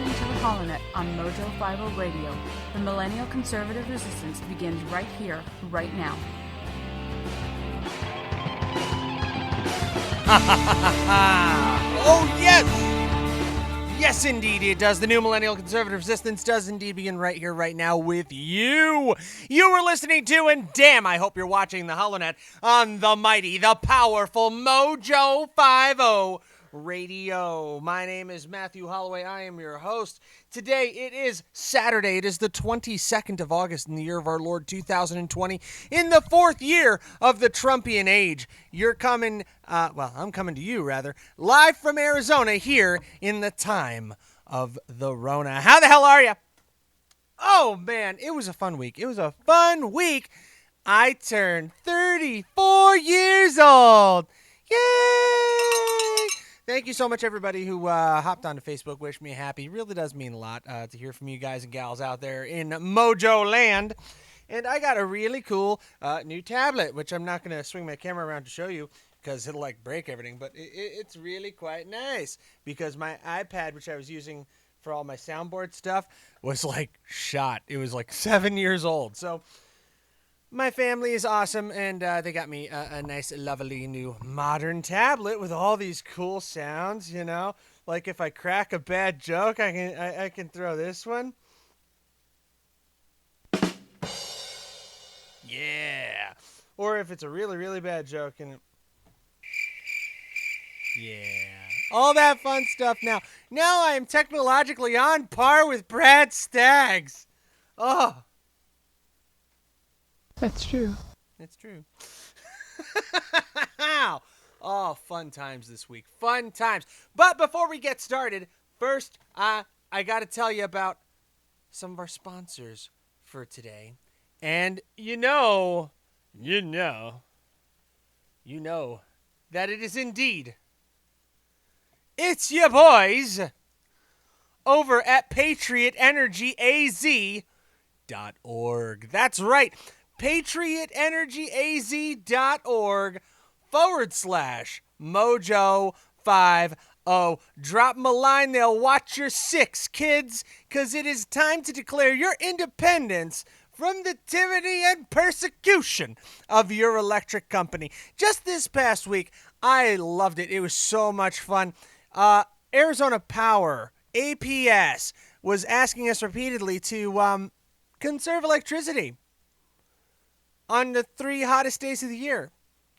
listening to the Holonet on Mojo 50 Radio. The Millennial Conservative Resistance begins right here, right now. Oh, yes! Yes, indeed, it does. The new Millennial Conservative Resistance does indeed begin right here, right now with you. You were listening to, and damn, I hope you're watching the Holonet on the mighty, the powerful Mojo 50 Radio. My name is Matthew Holloway. I am your host. Today, it is Saturday. It is the 22nd of August in the year of our Lord 2020, in the fourth year of the Trumpian age. You're coming, I'm coming to you, rather, live from Arizona here in the time of the Rona. How the hell are you? Oh, man, it was a fun week. It was a fun week. I turned 34 years old. Yay! Thank you so much, everybody who hopped onto Facebook, wished me happy. It really does mean a lot to hear from you guys and gals out there in Mojo Land. And I got a really cool new tablet, which I'm not going to swing my camera around to show you because it'll like break everything. But it's really quite nice because my iPad, which I was using for all my soundboard stuff, was like shot. It was like 7 years old. So my family is awesome, and they got me a nice, lovely new modern tablet with all these cool sounds, you know? Like if I crack a bad joke, I can throw this one. Yeah. Or if it's a really, really bad joke, and yeah. All that fun stuff now. Now I am technologically on par with Brad Staggs. Oh. That's true. It's true. Oh, fun times this week. Fun times. But before we get started, first, I got to tell you about some of our sponsors for today. And you know that it is indeed, it's your boys over at PatriotEnergyAZ.org. That's right. PatriotEnergyAZ.org/Mojo50. Drop them a line, they'll watch your six, kids, because it is time to declare your independence from the tyranny and persecution of your electric company. Just this past week, I loved it. It was so much fun. Arizona Power, APS, was asking us repeatedly to conserve electricity on the 3 hottest days of the year.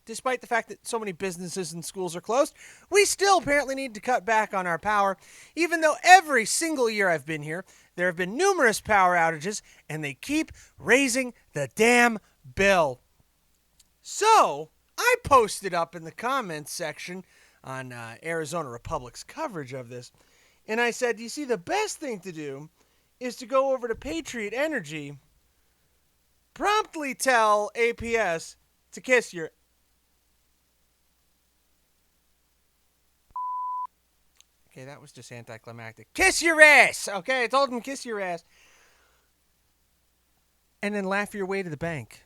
Despite the fact that so many businesses and schools are closed, we still apparently need to cut back on our power, even though every single year I've been here, there have been numerous power outages, and they keep raising the damn bill. So, I posted up in the comments section on Arizona Republic's coverage of this, and I said, you see, the best thing to do is to go over to Patriot Energy, promptly tell APS to kiss your... Okay, that was just anticlimactic. Kiss your ass! Okay, I told him kiss your ass. And then laugh your way to the bank.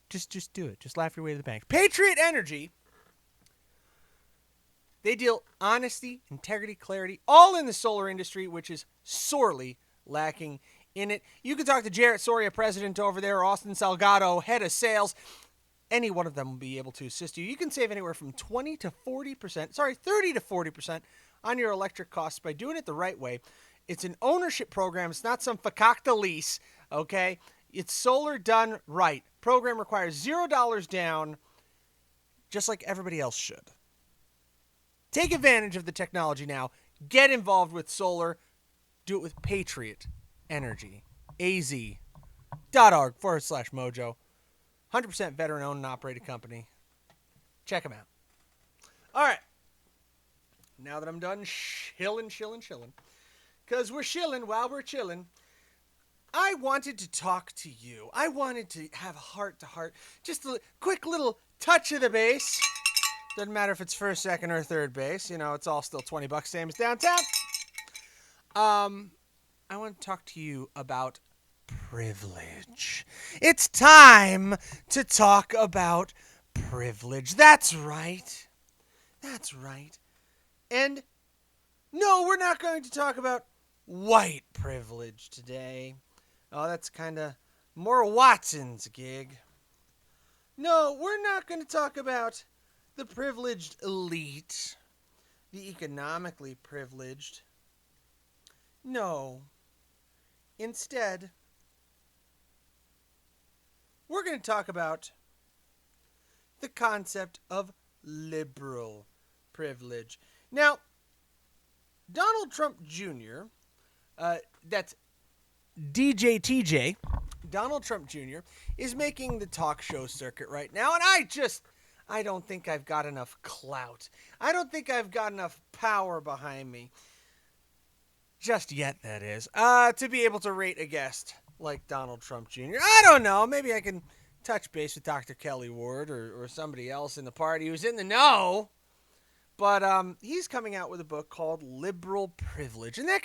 Just do it. Just laugh your way to the bank. Patriot Energy, they deal honesty, integrity, clarity, all in the solar industry, which is sorely lacking in it. You can talk to Jarrett Soria, president over there, or Austin Salgado, head of sales. Any one of them will be able to assist you. You can save anywhere from 30 to 40% on your electric costs by doing it the right way. It's an ownership program. It's not some fakakta lease, okay? It's solar done right. Program requires $0 down, just like everybody else should. Take advantage of the technology now. Get involved with solar. Do it with Patriot Energy. AZ.org/Mojo. 100% veteran-owned and operated company. Check them out. All right. Now that I'm done shilling, because we're shilling while we're chilling, I wanted to talk to you. I wanted to have heart-to-heart, just a quick little touch of the bass. Doesn't matter if it's first, second, or third base. You know, it's all still $20, same as downtown. I want to talk to you about privilege. It's time to talk about privilege. That's right. And no, we're not going to talk about white privilege today. Oh, that's kind of more Watson's gig. No, we're not going to talk about the privileged elite, the economically privileged. No. Instead, we're going to talk about the concept of liberal privilege. Now, Donald Trump Jr., that's DJTJ, Donald Trump Jr., is making the talk show circuit right now, and I don't think I've got enough clout. I don't think I've got enough power behind me, just yet, that is, to be able to rate a guest like Donald Trump Jr. I don't know, maybe I can touch base with Dr. Kelly Ward or somebody else in the party who's in the know. But he's coming out with a book called Liberal Privilege. And that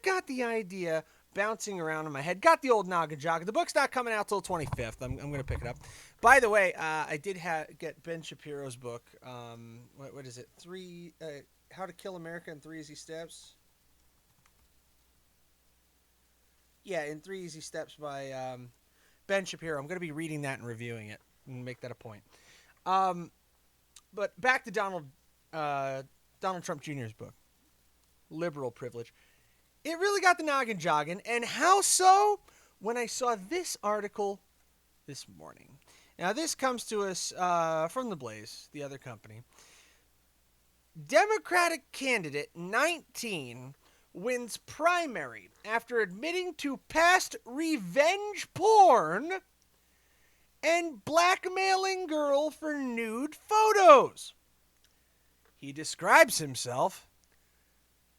got the idea bouncing around in my head. Got the old noggin jog. The book's not coming out till 25th. I'm going to pick it up. By the way, I did get Ben Shapiro's book. What is it? How to Kill America in 3 Easy Steps. Yeah, in 3 Easy Steps by Ben Shapiro. I'm going to be reading that and reviewing it and make that a point. But back to Donald Trump Jr.'s book, Liberal Privilege. It really got the noggin jogging, and how so? When I saw this article this morning. Now, this comes to us from The Blaze, the other company. Democratic candidate 19 wins primary after admitting to past revenge porn and blackmailing girl for nude photos. He describes himself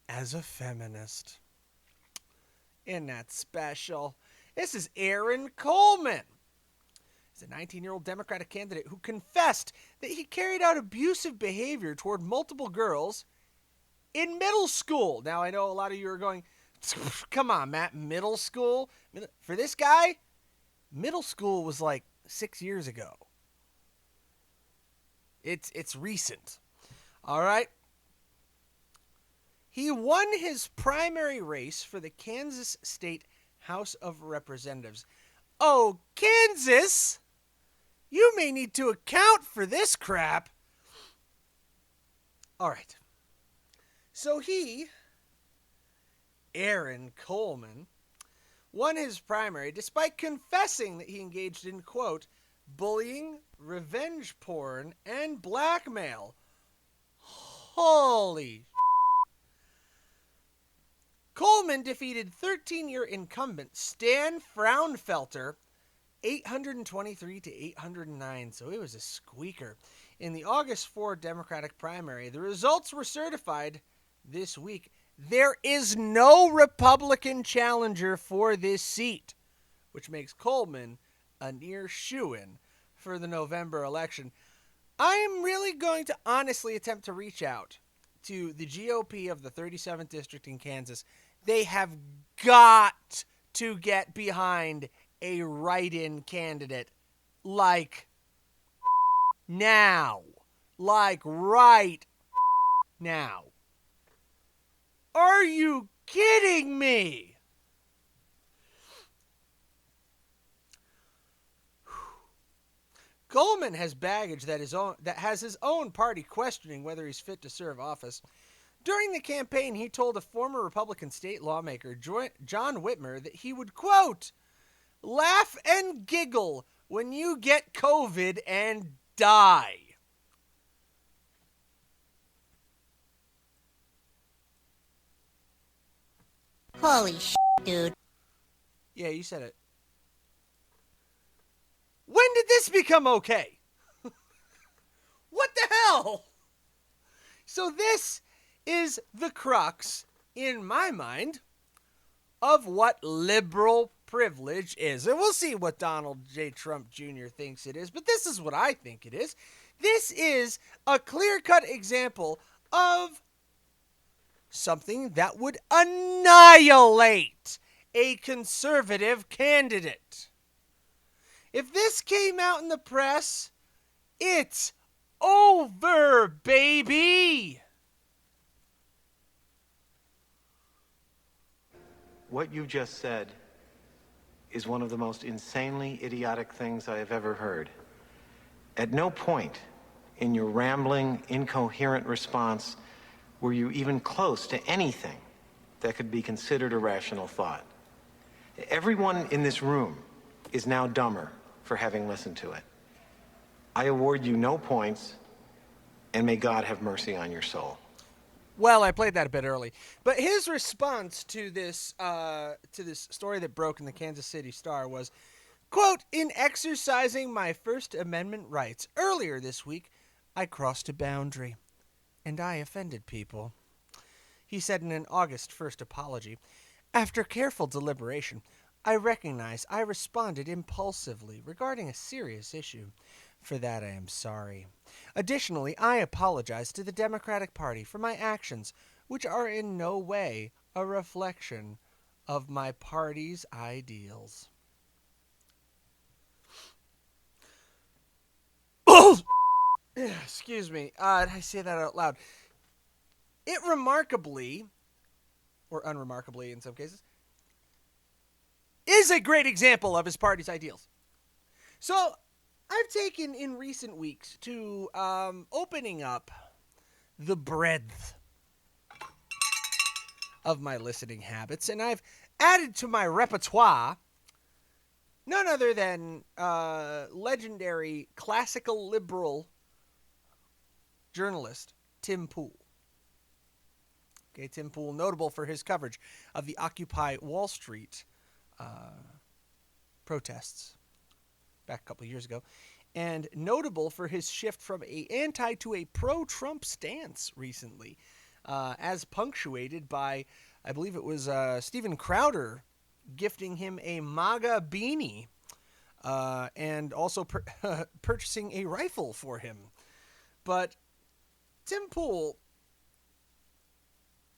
as a feminist. Isn't that special? This is Aaron Coleman. He's a 19-year-old Democratic candidate who confessed that he carried out abusive behavior toward multiple girls in middle school. Now, I know a lot of you are going, come on, Matt, middle school? For this guy, middle school was like 6 years ago. It's recent. All right. He won his primary race for the Kansas State House of Representatives. Oh, Kansas! You may need to account for this crap. All right. So Aaron Coleman, won his primary despite confessing that he engaged in, quote, bullying, revenge porn, and blackmail. Holy Coleman defeated 13-year incumbent Stan Fraunfelter 823 to 809, so it was a squeaker. In the August 4 Democratic primary, the results were certified this week. There is no Republican challenger for this seat, which makes Coleman a near shoo-in for the November election. I am really going to honestly attempt to reach out to the GOP of the 37th District in Kansas. They have got to get behind a write-in candidate like now. Like right now. Are you kidding me? Coleman has baggage that has his own party questioning whether he's fit to serve office. During the campaign, he told a former Republican state lawmaker, John Whitmer, that he would, quote, laugh and giggle when you get COVID and die. Holy shit, dude. Yeah, you said it. When did this become okay? What the hell? So this is the crux, in my mind, of what liberal privilege is. And we'll see what Donald J. Trump Jr. thinks it is, but this is what I think it is. This is a clear-cut example of something that would annihilate a conservative candidate. If this came out in the press, it's over, baby. What you just said is one of the most insanely idiotic things I have ever heard. At no point in your rambling, incoherent response were you even close to anything that could be considered a rational thought. Everyone in this room is now dumber for having listened to it. I award you no points, and may God have mercy on your soul. Well, I played that a bit early, but his response to this story that broke in the Kansas City Star was, quote, "In exercising my First Amendment rights earlier this week, I crossed a boundary, and I offended people." He said in an August 1st apology, "After careful deliberation, I recognize I responded impulsively regarding a serious issue. For that I am sorry. Additionally, I apologize to the Democratic Party for my actions, which are in no way a reflection of my party's ideals." Excuse me. Did I say that out loud? It remarkably, or unremarkably in some cases, is a great example of his party's ideals. So, I've taken in recent weeks to opening up the breadth of my listening habits, and I've added to my repertoire none other than legendary classical liberal journalist Tim Pool. Okay, Tim Pool, notable for his coverage of the Occupy Wall Street protests back a couple of years ago, and notable for his shift from a anti to a pro-Trump stance recently, as punctuated by, I believe it was Steven Crowder gifting him a MAGA beanie, and also purchasing a rifle for him. But Tim Pool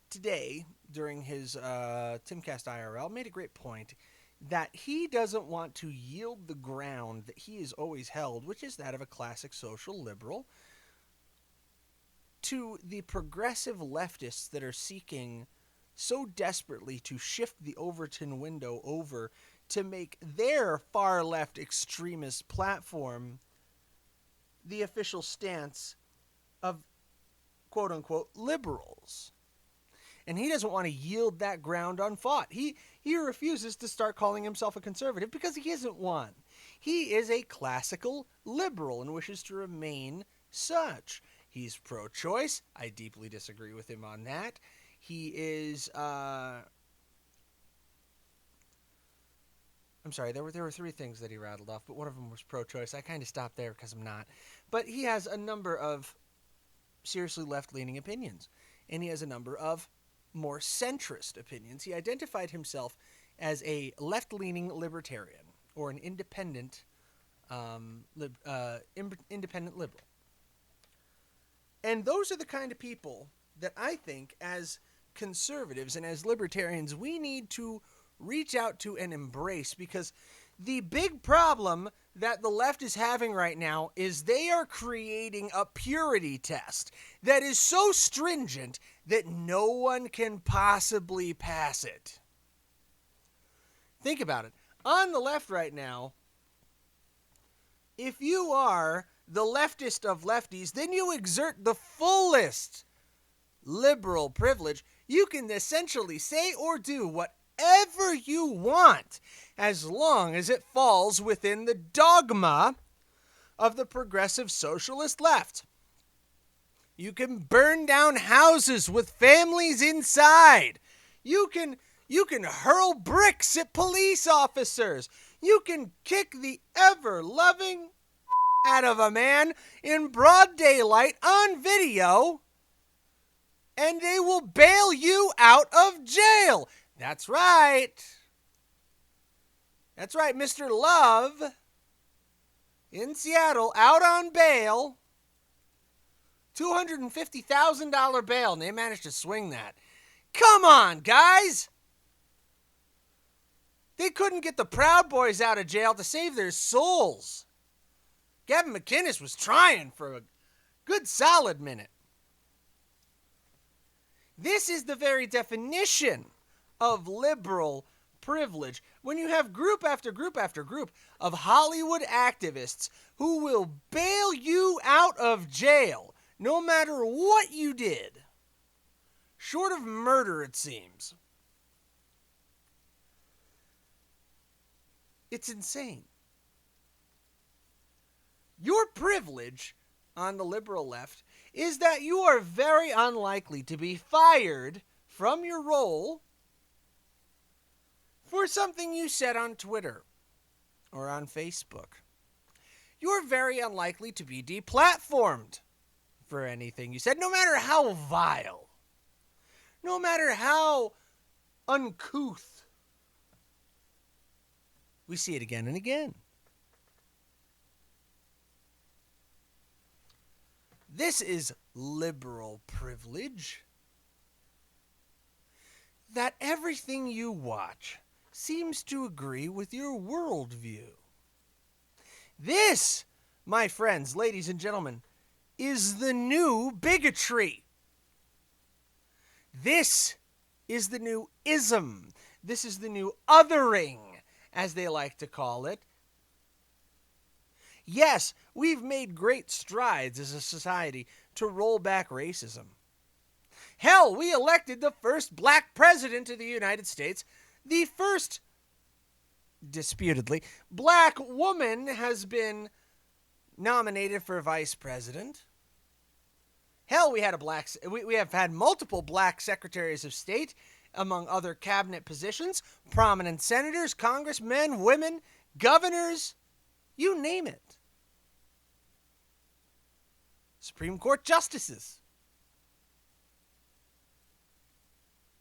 today, during his Timcast IRL, made a great point that he doesn't want to yield the ground that he has always held, which is that of a classic social liberal, to the progressive leftists that are seeking so desperately to shift the Overton window over to make their far-left extremist platform the official stance of quote-unquote liberals. And he doesn't want to yield that ground unfought. He refuses to start calling himself a conservative because he isn't one. He is a classical liberal and wishes to remain such. He's pro-choice. I deeply disagree with him on that. He is, I'm sorry, there were three things that he rattled off, but one of them was pro-choice. I kind of stopped there because I'm not. But he has a number of seriously left-leaning opinions, and he has a number of more centrist opinions. He identified himself as a left-leaning libertarian, or an independent independent liberal. And those are the kind of people that I think, as conservatives and as libertarians, we need to reach out to and embrace, because the big problem that the left is having right now is they are creating a purity test that is so stringent that no one can possibly pass it. Think about it. On the left right now, if you are the leftist of lefties, then you exert the fullest liberal privilege. You can essentially say or do whatever you want, as long as it falls within the dogma of the progressive socialist left. You can burn down houses with families inside. You can hurl bricks at police officers. You can kick the ever-loving out of a man in broad daylight on video, and they will bail you out of jail. That's right. That's right, Mr. Love in Seattle, out on bail. $250,000 bail, and they managed to swing that. Come on, guys! They couldn't get the Proud Boys out of jail to save their souls. Gavin McInnes was trying for a good solid minute. This is the very definition of liberal privilege when you have group after group after group of Hollywood activists who will bail you out of jail no matter what you did, short of murder, it seems. It's insane. Your privilege on the liberal left is that you are very unlikely to be fired from your role for something you said on Twitter or on Facebook. You're very unlikely to be deplatformed for anything you said, no matter how vile, no matter how uncouth. We see it again and again. This is liberal privilege. That everything you watch seems to agree with your worldview. This, my friends, ladies and gentlemen, is the new bigotry. This is the new ism. This is the new othering, as they like to call it. Yes, we've made great strides as a society to roll back racism. Hell, we elected the first black president of the United States. The first, disputedly, black woman has been nominated for vice president. Hell, we have had multiple black secretaries of state, among other cabinet positions, prominent senators, congressmen, women, governors, you name it. Supreme Court justices.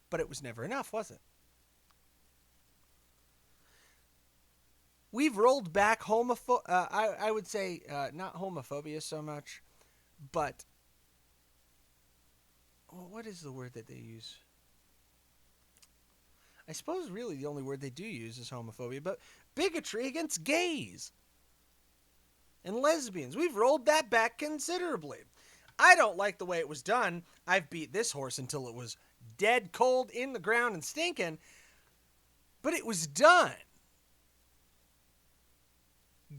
But it was never enough, was it? We've rolled back I would say not homophobia so much, but what is the word that they use? I suppose really the only word they do use is homophobia, but bigotry against gays and lesbians. We've rolled that back considerably. I don't like the way it was done. I've beat this horse until it was dead cold in the ground and stinking, but it was done.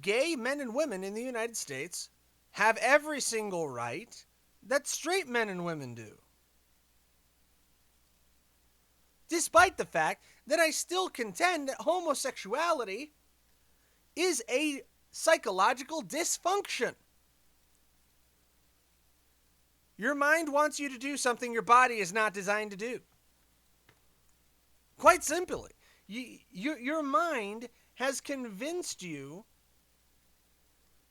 Gay men and women in the United States have every single right that straight men and women do. Despite the fact that I still contend that homosexuality is a psychological dysfunction. Your mind wants you to do something your body is not designed to do. Quite simply, your mind has convinced you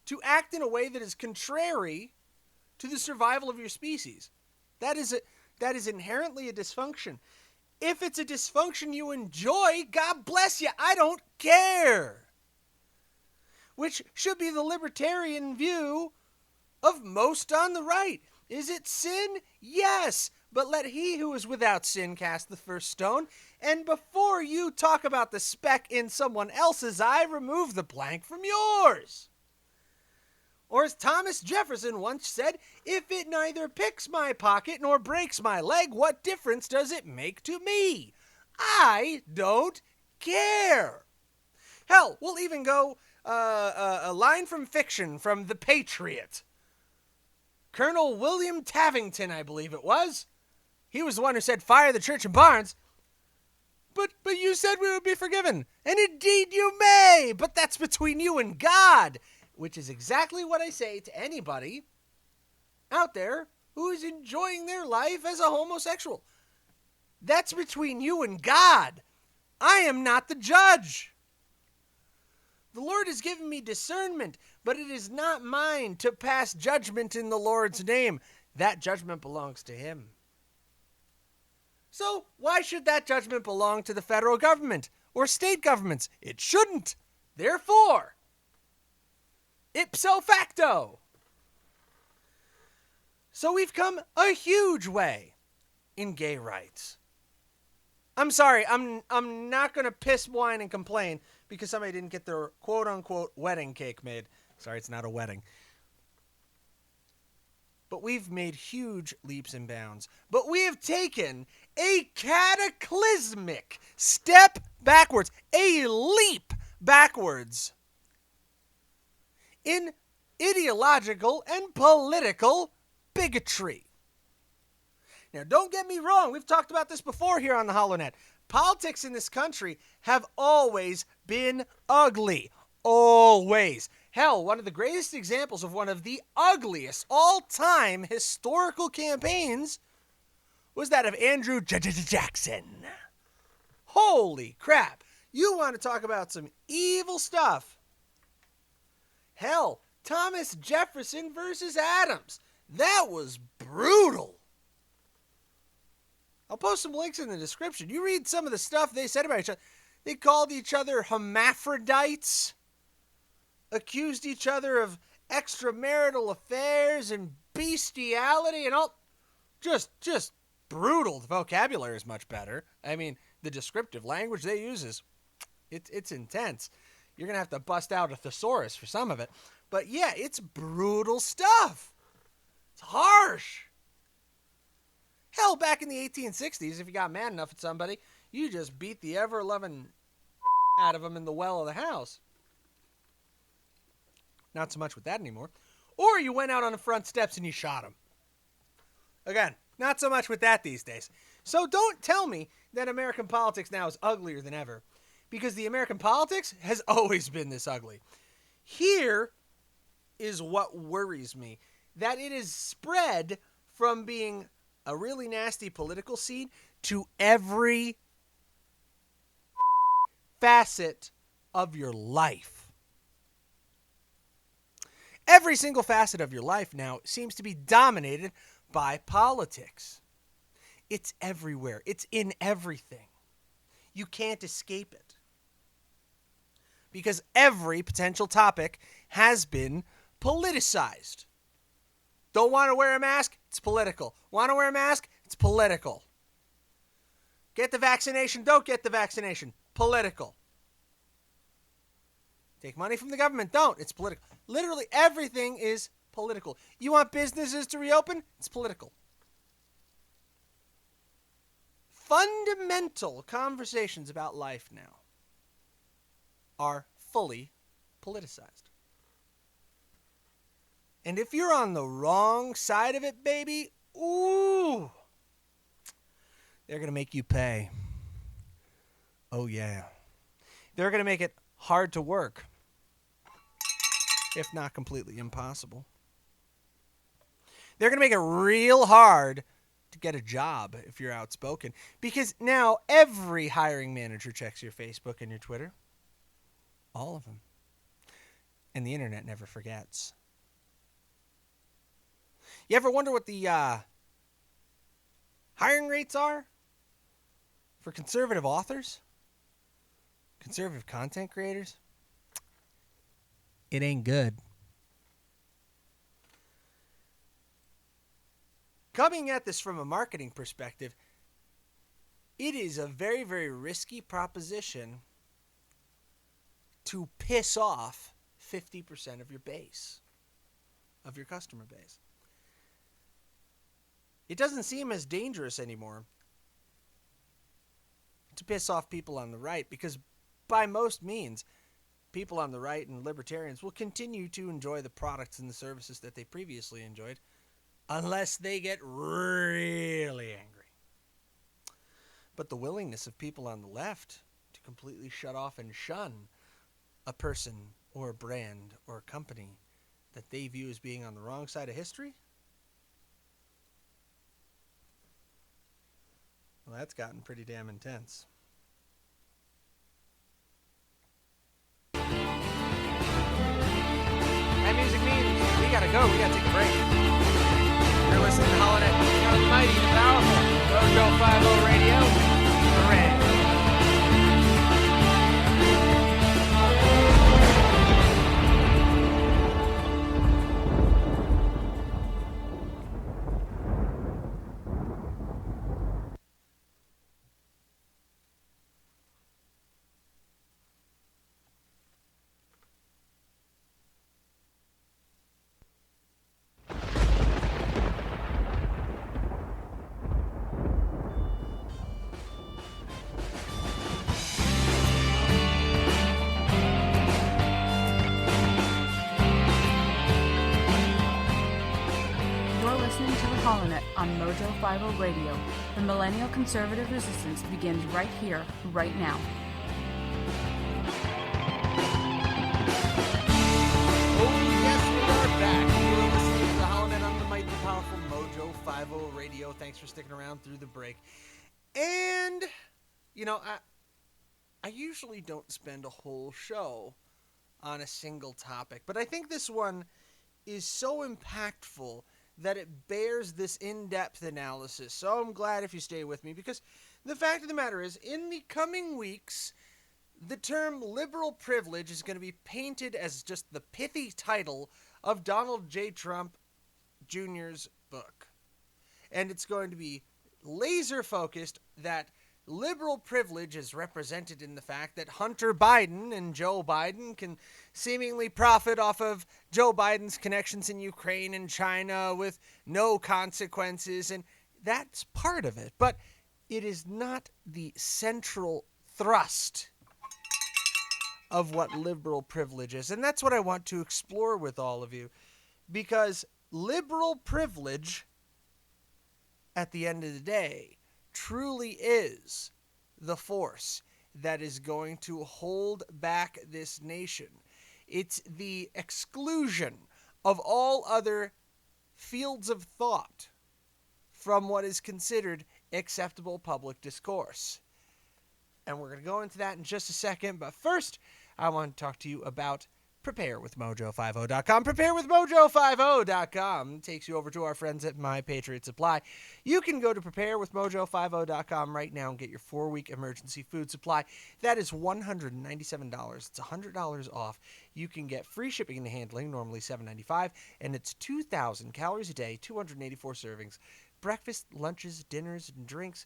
to act in a way that is contrary to the survival of your species. That is inherently a dysfunction. If it's a dysfunction you enjoy, God bless you, I don't care. Which should be the libertarian view of most on the right. Is it sin? Yes. But let he who is without sin cast the first stone. And before you talk about the speck in someone else's eye, remove the plank from yours. Or as Thomas Jefferson once said, if it neither picks my pocket nor breaks my leg, what difference does it make to me? I don't care. Hell, we'll even go a line from fiction from The Patriot. Colonel William Tavington, I believe it was. He was the one who said, fire the church and barns. But you said we would be forgiven. And indeed you may. But that's between you and God. Which is exactly what I say to anybody out there who is enjoying their life as a homosexual. That's between you and God. I am not the judge. The Lord has given me discernment, but it is not mine to pass judgment in the Lord's name. That judgment belongs to him. So why should that judgment belong to the federal government or state governments? It shouldn't. Therefore, ipso facto. So we've come a huge way in gay rights. I'm sorry, I'm not going to piss, whine, and complain because somebody didn't get their quote-unquote wedding cake made. Sorry, it's not a wedding. But we've made huge leaps and bounds. But we have taken a cataclysmic step backwards, a leap backwards in ideological and political bigotry. Now, don't get me wrong. We've talked about this before here on the HoloNet. Politics in this country have always been ugly. Always. Hell, one of the greatest examples of one of the ugliest all-time historical campaigns was that of Andrew Jackson. Holy crap. You want to talk about some evil stuff. Hell, Thomas Jefferson versus Adams. That was brutal. I'll post some links in the description. You read some of the stuff they said about each other. They called each other hermaphrodites, accused each other of extramarital affairs and bestiality and all. Just brutal. The vocabulary is much better. I mean, the descriptive language they use is, it's intense. You're going to have to bust out a thesaurus for some of it. But yeah, it's brutal stuff. It's harsh. Hell, back in the 1860s, if you got mad enough at somebody, you just beat the ever-loving out of them in the well of the house. Not so much with that anymore. Or you went out on the front steps and you shot them. Again, not so much with that these days. So don't tell me that American politics now is uglier than ever, because the American politics has always been this ugly. Here is what worries me, that it is spread from being a really nasty political scene to every facet of your life. Every single facet of your life now seems to be dominated by politics. It's everywhere. It's in everything. You can't escape it. Because every potential topic has been politicized. Don't want to wear a mask? It's political. Want to wear a mask? It's political. Get the vaccination? Don't get the vaccination. Political. Take money from the government? Don't. It's political. Literally everything is political. You want businesses to reopen? It's political. Fundamental conversations about life now are fully politicized. And if you're on the wrong side of it, baby, ooh, they're going to make you pay. Oh, yeah. They're going to make it hard to work, if not completely impossible. They're going to make it real hard to get a job if you're outspoken, because now every hiring manager checks your Facebook and your Twitter. All of them. And the internet never forgets. You ever wonder what the hiring rates are for conservative authors? Conservative content creators? It ain't good. Coming at this from a marketing perspective, it is a very, very risky proposition to piss off 50% of your base, of your customer base. It doesn't seem as dangerous anymore to piss off people on the right, because by most means, people on the right and libertarians will continue to enjoy the products and the services that they previously enjoyed, unless they get really angry. But the willingness of people on the left to completely shut off and shun a person or a brand or a company that they view as being on the wrong side of history, well, that's gotten pretty damn intense. That music means we gotta go. We gotta take a break. You're listening to HoloNet, young, mighty, and powerful. Mojo 50 Radio. Hooray. Mojo 50 Radio. The millennial conservative resistance begins right here, right now. Oh, yes, we are back. You are listening to the HoloNet on the mighty powerful Mojo 50 Radio. Thanks for sticking around through the break. And, you know, I usually don't spend a whole show on a single topic, but I think this one is so impactful that it bears this in-depth analysis. So I'm glad if you stay with me, because the fact of the matter is, in the coming weeks, the term liberal privilege is going to be painted as just the pithy title of Donald J. Trump Jr.'s book. And it's going to be laser-focused that liberal privilege is represented in the fact that Hunter Biden and Joe Biden can seemingly profit off of Joe Biden's connections in Ukraine and China with no consequences, and that's part of it. But it is not the central thrust of what liberal privilege is. And that's what I want to explore with all of you, because liberal privilege, at the end of the day, truly is the force that is going to hold back this nation. It's the exclusion of all other fields of thought from what is considered acceptable public discourse. And we're going to go into that in just a second, but first, I want to talk to you about preparewithmojo50.com. Preparewithmojo50.com takes you over to our friends at My Patriot Supply. You can go to preparewithmojo50.com right now and get your 4-week emergency food supply. That is $197. It's $100 off. You can get free shipping and handling, normally $7.95, and it's 2,000 calories a day, 284 servings, breakfast, lunches, dinners, and drinks.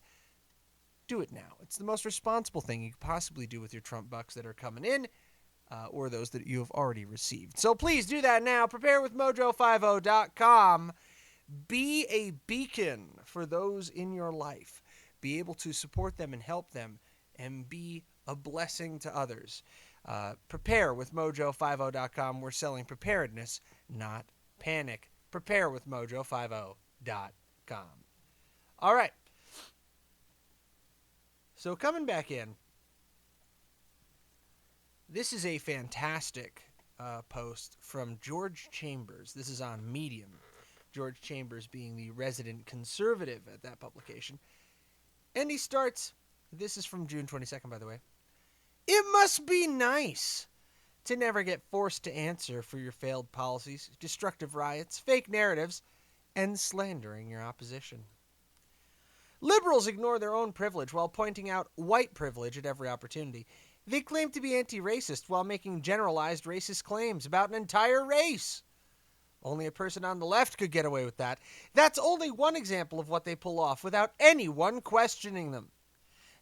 Do it now. It's the most responsible thing you could possibly do with your Trump bucks that are coming in. Or those that you have already received. So please do that now. Preparewithmojo50.com. Be a beacon for those in your life. Be able to support them and help them, and be a blessing to others. Preparewithmojo50.com. We're selling preparedness, not panic. Preparewithmojo50.com. All right. So coming back in, this is a fantastic post from George Chambers. This is on Medium. George Chambers being the resident conservative at that publication. And he starts, this is from June 22nd, by the way. It must be nice to never get forced to answer for your failed policies, destructive riots, fake narratives, and slandering your opposition. Liberals ignore their own privilege while pointing out white privilege at every opportunity. They claim to be anti-racist while making generalized racist claims about an entire race. Only a person on the left could get away with that. That's only one example of what they pull off without anyone questioning them.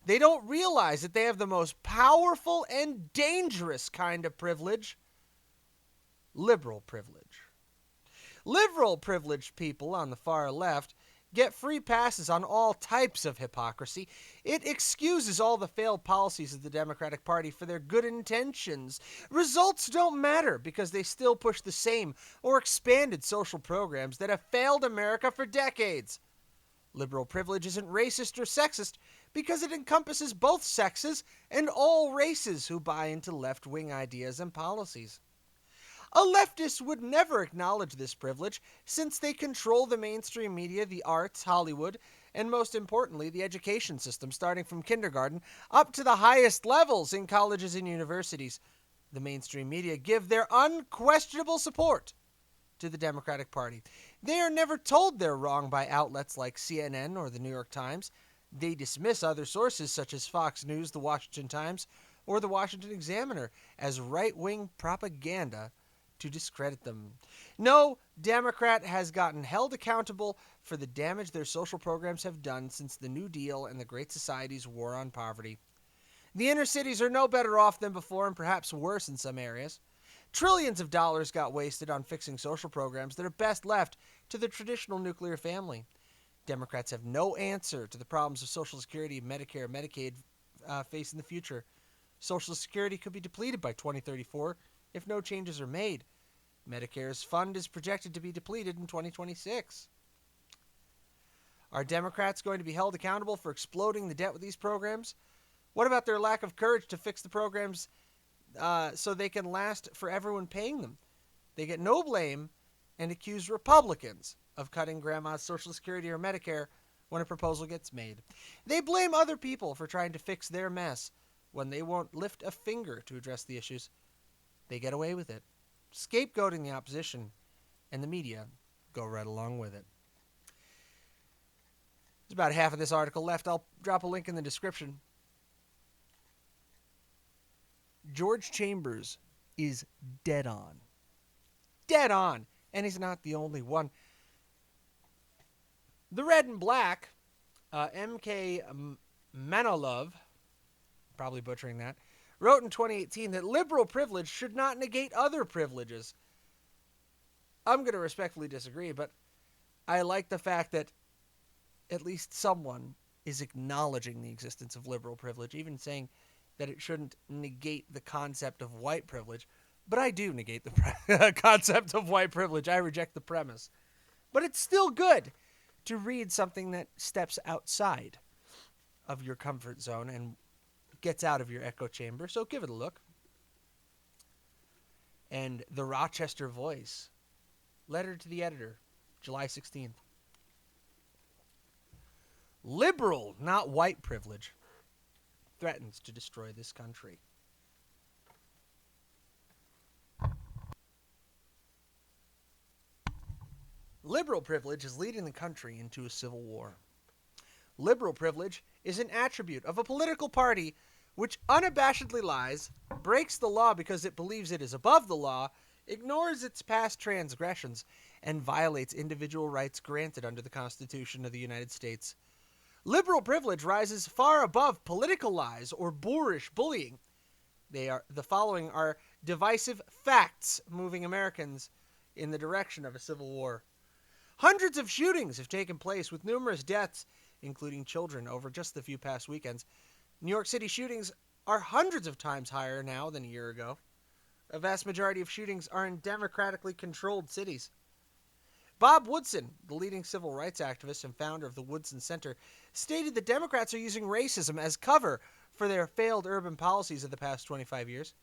They don't realize that they have the most powerful and dangerous kind of privilege: liberal privilege. Liberal privileged people on the far left get free passes on all types of hypocrisy. It excuses all the failed policies of the Democratic Party for their good intentions. Results don't matter because they still push the same or expanded social programs that have failed America for decades. Liberal privilege isn't racist or sexist because it encompasses both sexes and all races who buy into left-wing ideas and policies. A leftist would never acknowledge this privilege since they control the mainstream media, the arts, Hollywood, and most importantly, the education system, starting from kindergarten up to the highest levels in colleges and universities. The mainstream media give their unquestionable support to the Democratic Party. They are never told they're wrong by outlets like CNN or the New York Times. They dismiss other sources such as Fox News, the Washington Times, or the Washington Examiner as right-wing propaganda to discredit them. No Democrat has gotten held accountable for the damage their social programs have done since the New Deal and the Great Society's war on poverty. The inner cities are no better off than before, and perhaps worse in some areas. Trillions of dollars got wasted on fixing social programs that are best left to the traditional nuclear family. Democrats have no answer to the problems of Social Security, Medicare, and Medicaid face in the future. Social Security could be depleted by 2034 if no changes are made. Medicare's fund is projected to be depleted in 2026. Are Democrats going to be held accountable for exploding the debt with these programs? What about their lack of courage to fix the programs so they can last for everyone paying them? They get no blame and accuse Republicans of cutting grandma's Social Security or Medicare when a proposal gets made. They blame other people for trying to fix their mess when they won't lift a finger to address the issues. They get away with it, scapegoating the opposition, and the media go right along with it. There's about half of this article left. I'll drop a link in the description. George Chambers is dead on. Dead on. And he's not the only one. The Red and Black, M.K. Manilov, probably butchering that, wrote in 2018 that liberal privilege should not negate other privileges. I'm going to respectfully disagree, but I like the fact that at least someone is acknowledging the existence of liberal privilege, even saying that it shouldn't negate the concept of white privilege. But I do negate the concept of white privilege. I reject the premise. But it's still good to read something that steps outside of your comfort zone and gets out of your echo chamber. So give it a look. And The Rochester Voice. Letter to the editor, July 16th. Liberal, not white privilege, threatens to destroy this country. Liberal privilege is leading the country into a civil war. Liberal privilege is an attribute of a political party which unabashedly lies, breaks the law because it believes it is above the law, ignores its past transgressions, and violates individual rights granted under the Constitution of the United States. Liberal privilege rises far above political lies or boorish bullying. The following are divisive facts moving Americans in the direction of a civil war. Hundreds of shootings have taken place with numerous deaths, including children, over just the few past weekends. New York City shootings are hundreds of times higher now than a year ago. A vast majority of shootings are in democratically controlled cities. Bob Woodson, the leading civil rights activist and founder of the Woodson Center, stated that Democrats are using racism as cover for their failed urban policies of the past 25 years.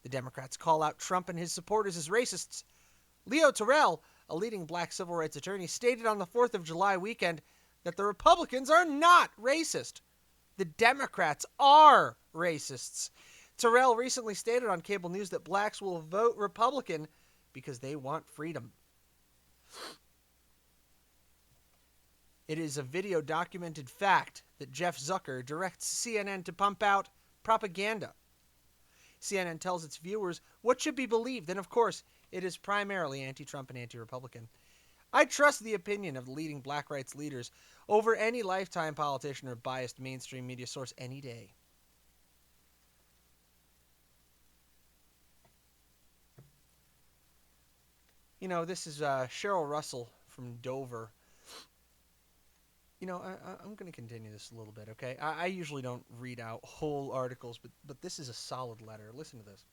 The Democrats call out Trump and his supporters as racists. Leo Terrell, a leading black civil rights attorney, stated on the 4th of July weekend that the Republicans are not racist. The Democrats are racists. Terrell recently stated on cable news that blacks will vote Republican because they want freedom. It is a video documented fact that Jeff Zucker directs CNN to pump out propaganda. CNN tells its viewers what should be believed, and of course, it is primarily anti-Trump and anti-Republican. I trust the opinion of the leading black rights leaders over any lifetime politician or biased mainstream media source any day. You know, this is Cheryl Russell from Dover. You know, I'm going to continue this a little bit, okay? I usually don't read out whole articles, but this is a solid letter. Listen to this.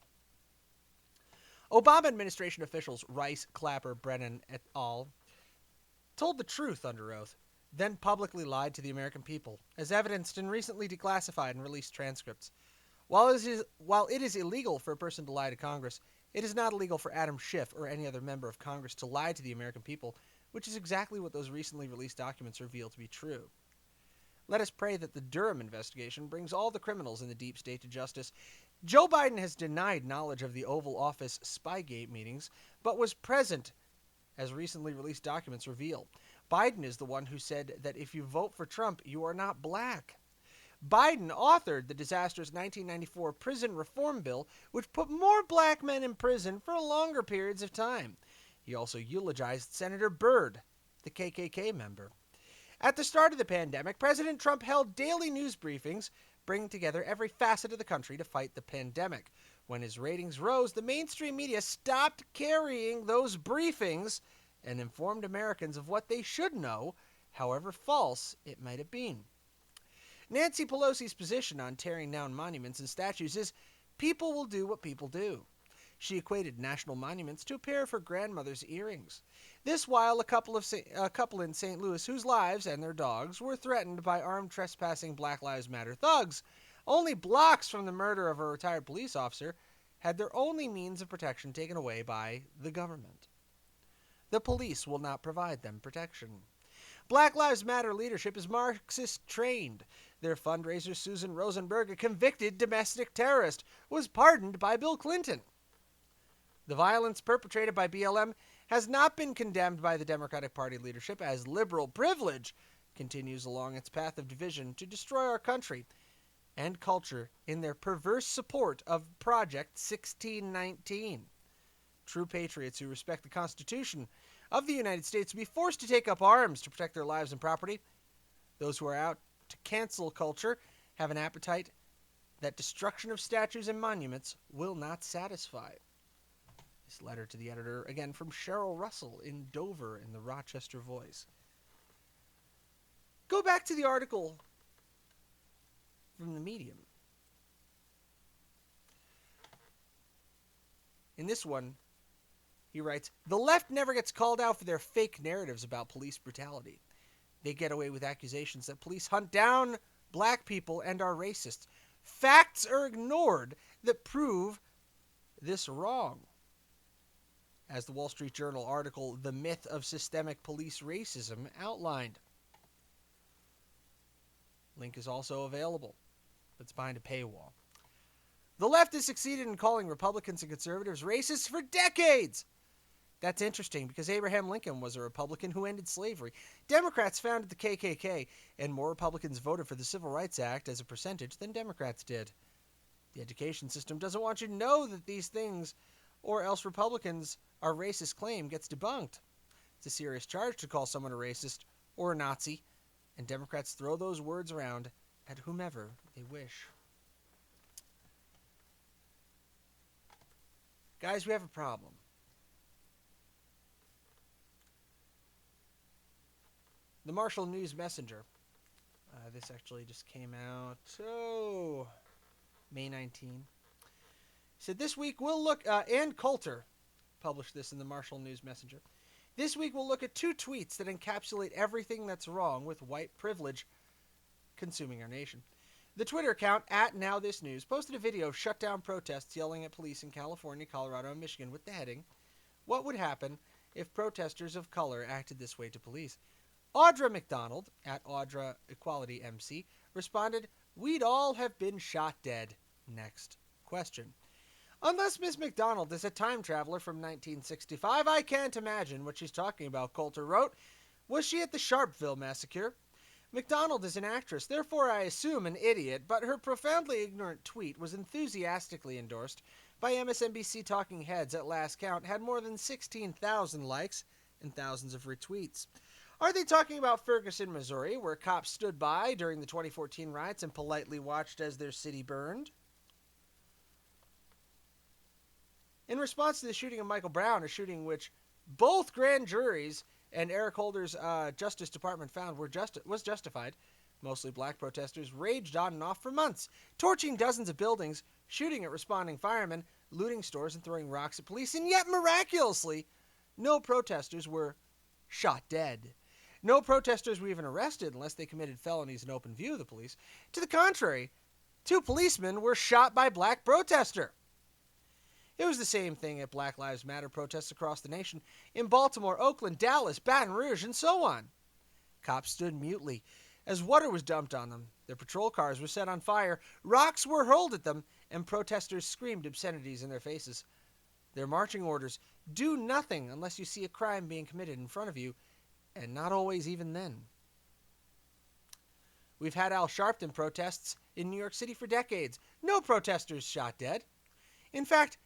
Obama administration officials Rice, Clapper, Brennan, et al. Told the truth under oath, then publicly lied to the American people, as evidenced in recently declassified and released transcripts. While it is illegal for a person to lie to Congress, it is not illegal for Adam Schiff or any other member of Congress to lie to the American people, which is exactly what those recently released documents reveal to be true. Let us pray that the Durham investigation brings all the criminals in the deep state to justice. Joe Biden has denied knowledge of the Oval Office Spygate meetings, but was present, as recently released documents reveal. Biden is the one who said that if you vote for Trump, you are not black. Biden authored the disastrous 1994 prison reform bill, which put more black men in prison for longer periods of time. He also eulogized Senator Byrd, the KKK member. At the start of the pandemic, President Trump held daily news briefings, bringing together every facet of the country to fight the pandemic. When his ratings rose, the mainstream media stopped carrying those briefings and informed Americans of what they should know, however false it might have been. Nancy Pelosi's position on tearing down monuments and statues is people will do what people do. She equated national monuments to a pair of her grandmother's earrings. This while a couple in St. Louis whose lives and their dogs were threatened by armed trespassing Black Lives Matter thugs, only blocks from the murder of a retired police officer, had their only means of protection taken away by the government. The police will not provide them protection. Black Lives Matter leadership is Marxist-trained. Their fundraiser, Susan Rosenberg, a convicted domestic terrorist, was pardoned by Bill Clinton. The violence perpetrated by BLM has not been condemned by the Democratic Party leadership as liberal privilege continues along its path of division to destroy our country and culture in their perverse support of Project 1619. True patriots who respect the Constitution of the United States will be forced to take up arms to protect their lives and property. Those who are out to cancel culture have an appetite that destruction of statues and monuments will not satisfy. This letter to the editor, again from Cheryl Russell in Dover in the Rochester Voice. Go back to the article from the Medium. In this one, he writes, "The left never gets called out for their fake narratives about police brutality. They get away with accusations that police hunt down black people and are racist. Facts are ignored that prove this wrong." As the Wall Street Journal article, "The Myth of Systemic Police Racism" outlined. Link is also available, but it's behind a paywall. The left has succeeded in calling Republicans and conservatives racist for decades. That's interesting because Abraham Lincoln was a Republican who ended slavery. Democrats founded the KKK, and more Republicans voted for the Civil Rights Act as a percentage than Democrats did. The education system doesn't want you to know that these things, or else Republicans' our racist claim gets debunked. It's a serious charge to call someone a racist or a Nazi, and Democrats throw those words around at whomever they wish. Guys, we have a problem. The Marshall News Messenger. This actually just came out, May 19. Said this week we'll look, Ann Coulter published this in the Marshall News Messenger. This week we'll look at 2 tweets that encapsulate everything that's wrong with white privilege consuming our nation. The Twitter account, @NowThisNews, posted a video of shutdown protests yelling at police in California, Colorado, and Michigan with the heading, "What would happen if protesters of color acted this way to police?" Audra McDonald, @AudraEqualityMC, responded, "We'd all have been shot dead. Next question." Unless Miss McDonald is a time traveler from 1965, I can't imagine what she's talking about, Coulter wrote. Was she at the Sharpeville massacre? McDonald is an actress, therefore I assume an idiot, but her profoundly ignorant tweet was enthusiastically endorsed by MSNBC talking heads at last count, had more than 16,000 likes and thousands of retweets. Are they talking about Ferguson, Missouri, where cops stood by during the 2014 riots and politely watched as their city burned? In response to the shooting of Michael Brown, a shooting which both grand juries and Eric Holder's Justice Department found was justified, mostly black protesters raged on and off for months, torching dozens of buildings, shooting at responding firemen, looting stores, and throwing rocks at police, and yet, miraculously, no protesters were shot dead. No protesters were even arrested unless they committed felonies in open view of the police. To the contrary, 2 policemen were shot by black protester. It was the same thing at Black Lives Matter protests across the nation, in Baltimore, Oakland, Dallas, Baton Rouge, and so on. Cops stood mutely as water was dumped on them. Their patrol cars were set on fire, rocks were hurled at them, and protesters screamed obscenities in their faces. Their marching orders, do nothing unless you see a crime being committed in front of you, and not always even then. We've had Al Sharpton protests in New York City for decades. No protesters shot dead. In fact,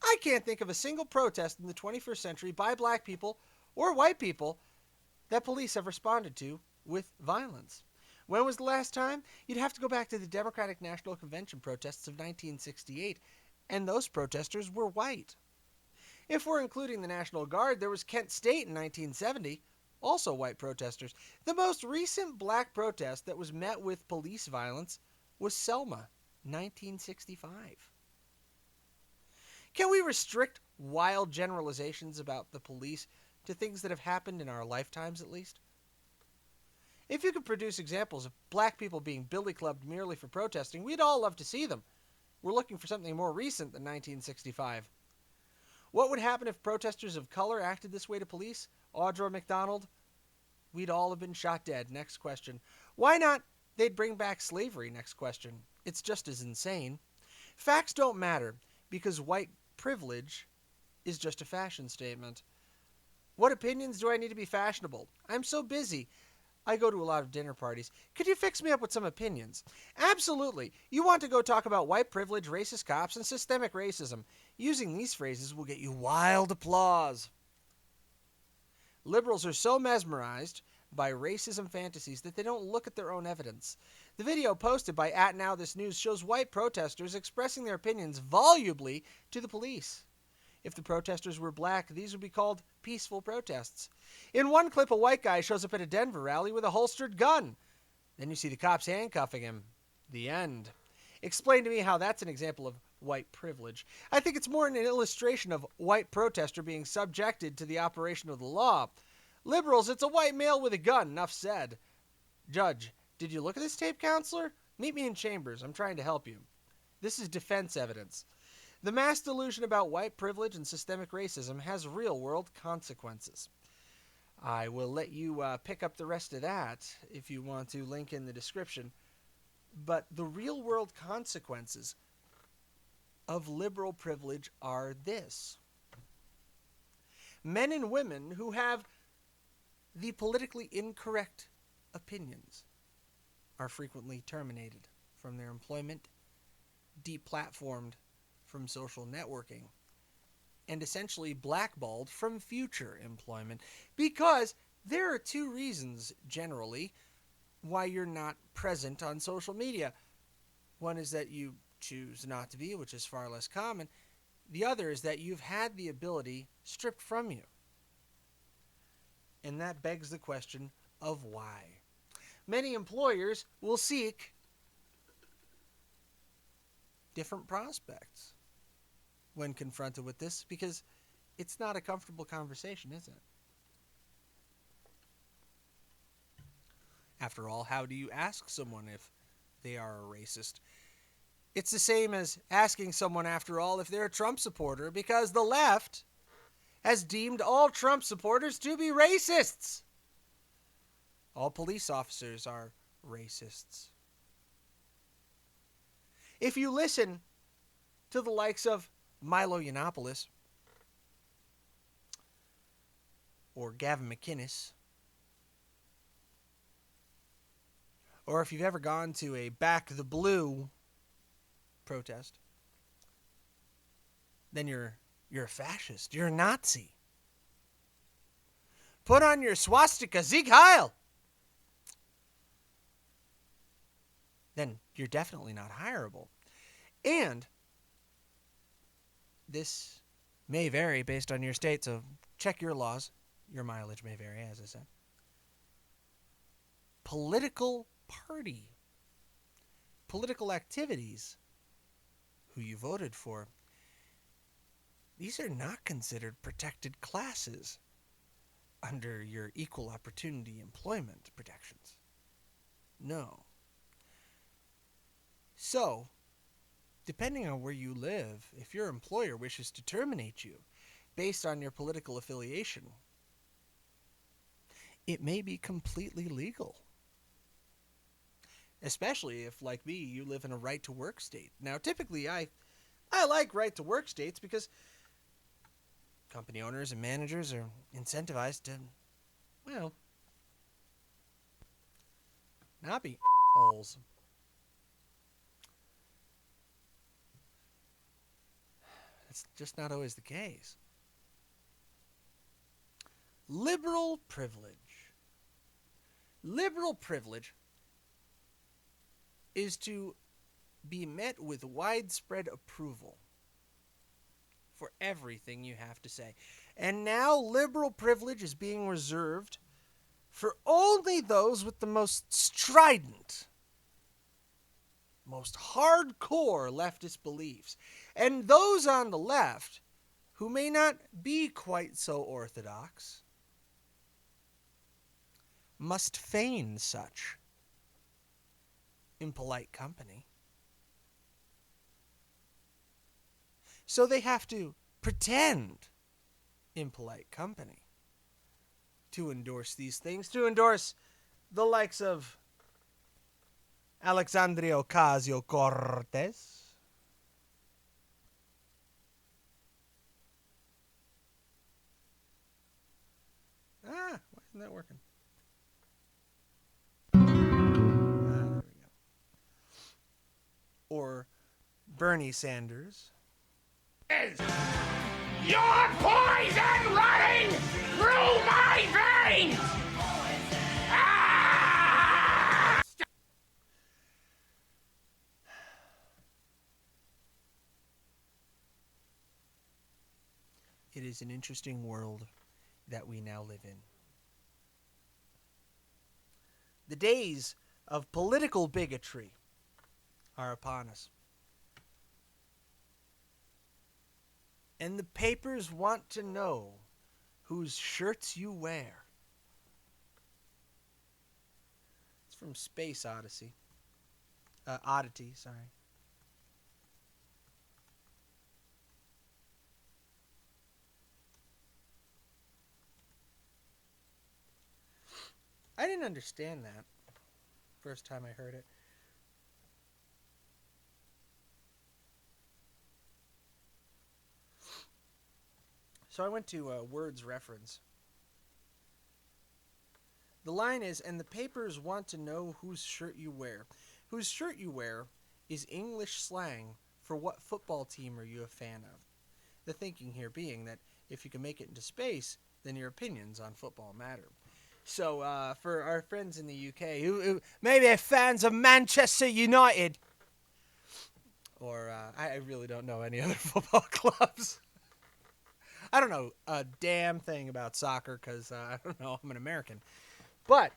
I can't think of a single protest in the 21st century by black people or white people that police have responded to with violence. When was the last time? You'd have to go back to the Democratic National Convention protests of 1968, and those protesters were white. If we're including the National Guard, there was Kent State in 1970, also white protesters. The most recent black protest that was met with police violence was Selma, 1965. Can we restrict wild generalizations about the police to things that have happened in our lifetimes, at least? If you could produce examples of black people being billy clubbed merely for protesting, we'd all love to see them. We're looking for something more recent than 1965. What would happen if protesters of color acted this way to police? Audra McDonald? We'd all have been shot dead. Next question. Why not? They'd bring back slavery. Next question. It's just as insane. Facts don't matter because white privilege is just a fashion statement. What opinions do I need to be fashionable? I'm so busy. I go to a lot of dinner parties. Could you fix me up with some opinions? Absolutely. You want to go talk about white privilege, racist cops, and systemic racism. Using these phrases will get you wild applause. Liberals are so mesmerized by racism fantasies that they don't look at their own evidence. The video posted by @NowThisNews shows white protesters expressing their opinions volubly to the police. If the protesters were black, these would be called peaceful protests. In one clip, a white guy shows up at a Denver rally with a holstered gun. Then you see the cops handcuffing him. The end. Explain to me how that's an example of white privilege. I think it's more an illustration of white protester being subjected to the operation of the law. Liberals, it's a white male with a gun. Enough said. Judge, did you look at this tape, counselor? Meet me in chambers. I'm trying to help you. This is defense evidence. The mass delusion about white privilege and systemic racism has real-world consequences. I will let you pick up the rest of that if you want to, link in the description. But the real-world consequences of liberal privilege are this. Men and women who have the politically incorrect opinions are frequently terminated from their employment, deplatformed from social networking, and essentially blackballed from future employment, because there are two reasons generally why you're not present on social media. One is that you choose not to be, which is far less common. The other is that you've had the ability stripped from you. And that begs the question of why. Many employers will seek different prospects when confronted with this, because it's not a comfortable conversation, is it? After all, how do you ask someone if they are a racist? It's the same as asking someone, after all, if they're a Trump supporter, because the left has deemed all Trump supporters to be racists. All police officers are racists. If you listen to the likes of Milo Yiannopoulos or Gavin McInnes, or if you've ever gone to a Back the Blue protest, then you're a fascist. You're a Nazi. Put on your swastika, Sieg Heil! Then you're definitely not hireable. And this may vary based on your state, so check your laws. Your mileage may vary, as I said. Political party, political activities, who you voted for, these are not considered protected classes under your equal opportunity employment protections. No. So, depending on where you live, if your employer wishes to terminate you based on your political affiliation, it may be completely legal. Especially if, like me, you live in a right-to-work state. Now, typically, I like right-to-work states because company owners and managers are incentivized to, well, not be holes. That's just not always the case. Liberal privilege. Liberal privilege is to be met with widespread approval for everything you have to say. And now liberal privilege is being reserved for only those with the most strident most hardcore leftist beliefs. And those on the left who may not be quite so orthodox must feign such in polite company. So they have to pretend in polite company to endorse these things, to endorse the likes of Alexandria Ocasio-Cortez, why isn't that working? There we go. Or Bernie Sanders. Your poison running through my veins! Ah! It is an interesting world that we now live in. The days of political bigotry are upon us. And the papers want to know whose shirts you wear. It's from Space Odyssey. Oddity, sorry. I didn't understand that first time I heard it. So I went to Word's reference. The line is, and the papers want to know whose shirt you wear. Whose shirt you wear is English slang for what football team are you a fan of. The thinking here being that if you can make it into space, then your opinions on football matter. So for our friends in the UK who maybe are fans of Manchester United, or I really don't know any other football clubs. I don't know a damn thing about soccer because I don't know, I'm an American. But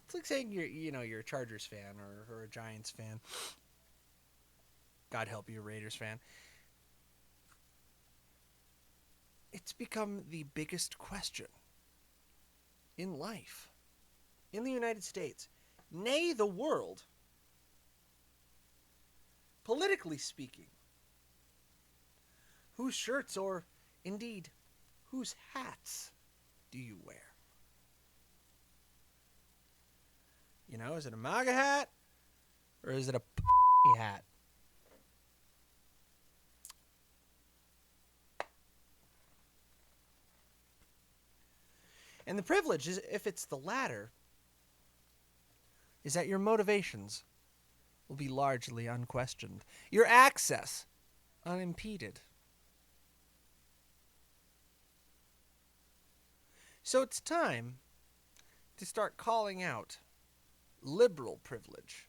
it's like saying you're a Chargers fan or a Giants fan. God help you, a Raiders fan. It's become the biggest question in life, in the United States, nay, the world, politically speaking. Whose shirts, or indeed, whose hats do you wear? You know, is it a MAGA hat, or is it a hat? And the privilege is, if it's the latter, is that your motivations will be largely unquestioned. Your access unimpeded. So it's time to start calling out liberal privilege.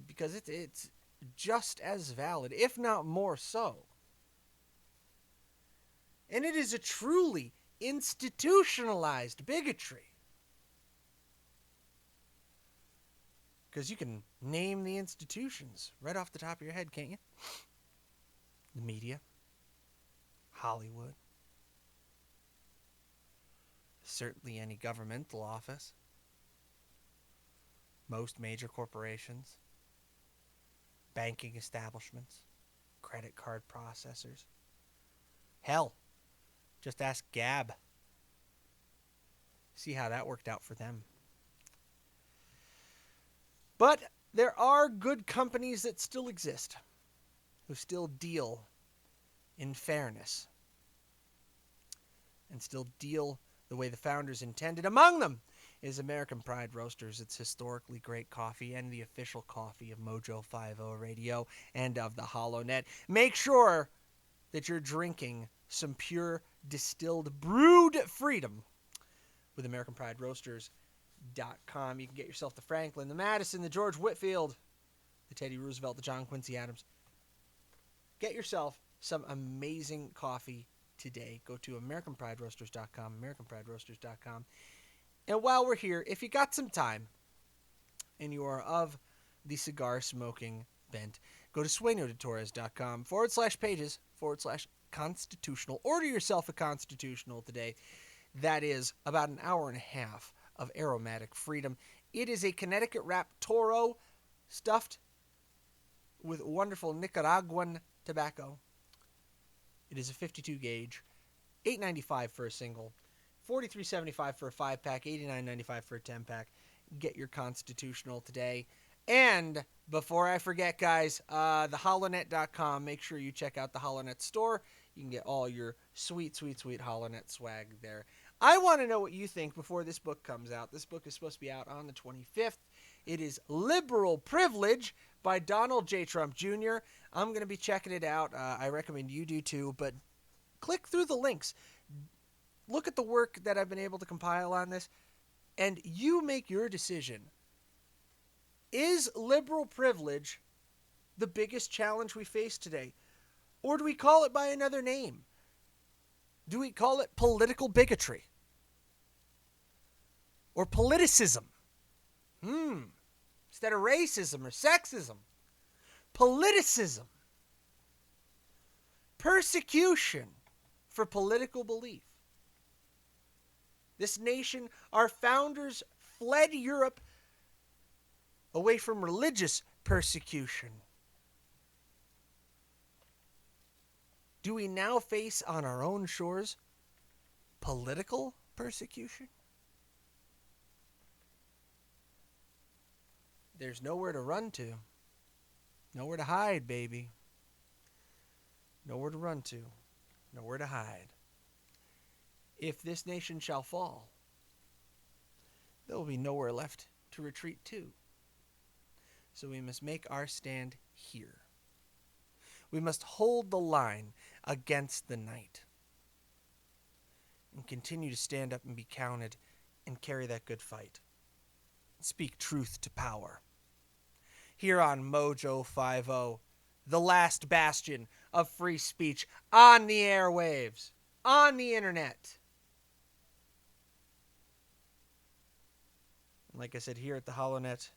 Because it's just as valid, if not more so. And it is a truly institutionalized bigotry. Because you can name the institutions right off the top of your head, can't you? The media. Hollywood. Certainly any governmental office. Most major corporations. Banking establishments. Credit card processors. Hell, just ask Gab. See how that worked out for them. But there are good companies that still exist, who still deal in fairness, and still deal the way the founders intended. Among them is American Pride Roasters. It's historically great coffee and the official coffee of Mojo 50 Radio and of the HoloNet. Make sure that you're drinking some pure distilled brewed freedom with AmericanPrideRoasters.com. You can get yourself the Franklin, the Madison, the George Whitfield, the Teddy Roosevelt, the John Quincy Adams. Get yourself some amazing coffee today. Go to AmericanPrideRoasters.com, AmericanPrideRoasters.com. And while we're here, if you got some time and you are of the cigar smoking bent, go to sueñodetores.com/pages/constitutional. Order yourself a constitutional today. That is about an hour and a half of aromatic freedom. It is a Connecticut wrap Toro stuffed with wonderful Nicaraguan tobacco. It is a 52 gauge, $8.95 for a single, $43.75 for a 5-pack, $89.95 for a 10-pack. Get your constitutional today. And before I forget, guys, the holonet.com. Make sure you check out the Holonet store. You can get all your sweet, sweet, sweet Holonet swag there. I want to know what you think before this book comes out. This book is supposed to be out on the 25th. It is Liberal Privilege by Donald J. Trump Jr. I'm going to be checking it out. I recommend you do too, but click through the links. Look at the work that I've been able to compile on this, and you make your decision. Is liberal privilege the biggest challenge we face today? Or do we call it by another name? Do we call it political bigotry? Or politicism? Instead of racism or sexism. Politicism. Persecution for political belief. This nation, our founders fled Europe away from religious persecution. Do we now face on our own shores political persecution? There's nowhere to run to. Nowhere to hide, baby. Nowhere to run to. Nowhere to hide. If this nation shall fall, there will be nowhere left to retreat to. So we must make our stand here. We must hold the line against the night and continue to stand up and be counted and carry that good fight. Speak truth to power. Here on Mojo 50, the last bastion of free speech on the airwaves, on the internet. And like I said, here at the HoloNet,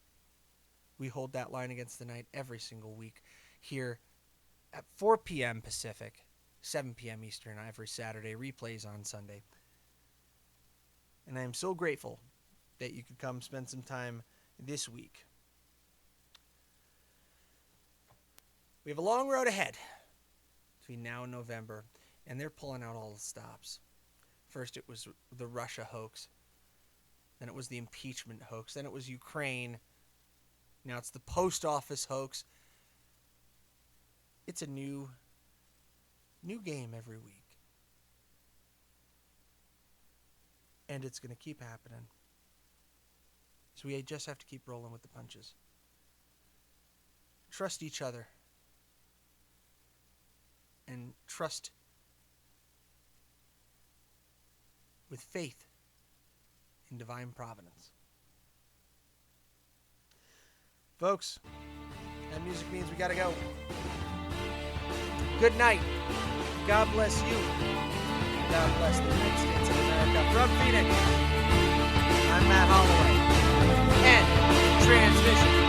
we hold that line against the night every single week here at 4 p.m. Pacific, 7 p.m. Eastern every Saturday, replays on Sunday. And I am so grateful that you could come spend some time this week. We have a long road ahead between now and November, and they're pulling out all the stops. First it was the Russia hoax, then it was the impeachment hoax, then it was Ukraine, now it's the post office hoax. It's a new game every week. And it's going to keep happening. So we just have to keep rolling with the punches. Trust each other. And trust with faith in divine providence. Folks, that music means we gotta go. Good night. God bless you. God bless the United States of America. From Phoenix, I'm Matt Holloway. End transmission.